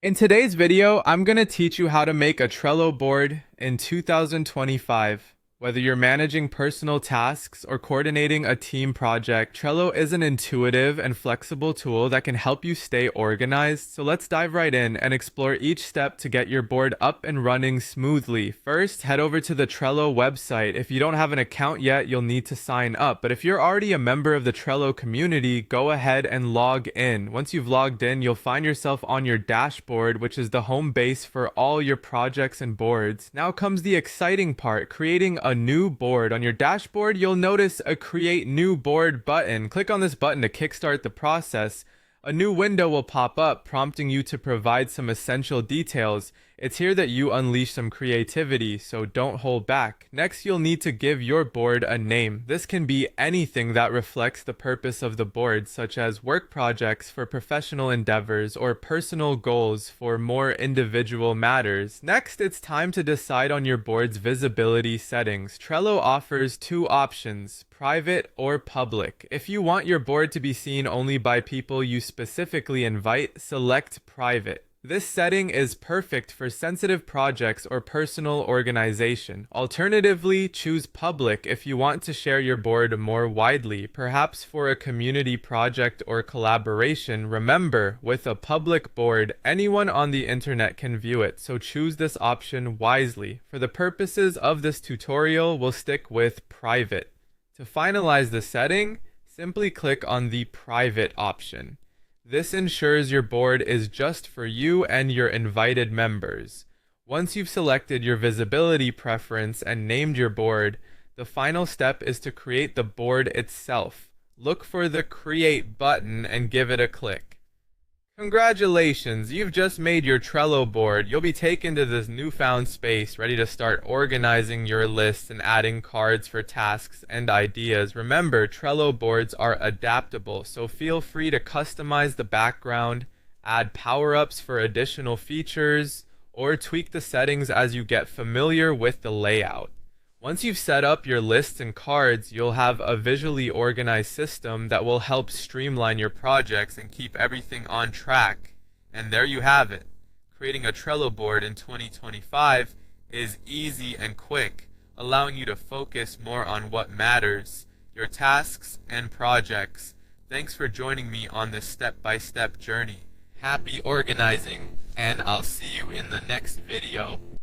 In today's video, I'm going to teach you how to make a Trello board in 2025. Whether you're managing personal tasks or coordinating a team project, Trello is an intuitive and flexible tool that can help you stay organized. So let's dive right in and explore each step to get your board up and running smoothly. First, head over to the Trello website. If you don't have an account yet, you'll need to sign up. But if you're already a member of the Trello community, go ahead and log in. Once you've logged in, you'll find yourself on your dashboard, which is the home base for all your projects and boards. Now comes the exciting part, creating a new board. On your dashboard, you'll notice a Create New Board button. Click on this button to kickstart the process. A new window will pop up, prompting you to provide some essential details. It's here that you unleash some creativity, so don't hold back. Next, you'll need to give your board a name. This can be anything that reflects the purpose of the board, such as work projects for professional endeavors or personal goals for more individual matters. Next, it's time to decide on your board's visibility settings. Trello offers two options: private or public. If you want your board to be seen only by people you specifically invite, select private. This setting is perfect for sensitive projects or personal organization. Alternatively, choose public if you want to share your board more widely, perhaps for a community project or collaboration. Remember, with a public board, anyone on the internet can view it, so choose this option wisely. For the purposes of this tutorial, we'll stick with private. To finalize the setting, simply click on the private option. This ensures your board is just for you and your invited members. Once you've selected your visibility preference and named your board, the final step is to create the board itself. Look for the Create button and give it a click. Congratulations, you've just made your Trello board. You'll be taken to this newfound space, ready to start organizing your lists and adding cards for tasks and ideas. Remember, Trello boards are adaptable, so feel free to customize the background, add power-ups for additional features, or tweak the settings as you get familiar with the layout. Once you've set up your lists and cards, you'll have a visually organized system that will help streamline your projects and keep everything on track. And there you have it. Creating a Trello board in 2025 is easy and quick, allowing you to focus more on what matters, your tasks and projects. Thanks for joining me on this step-by-step journey. Happy organizing, and I'll see you in the next video.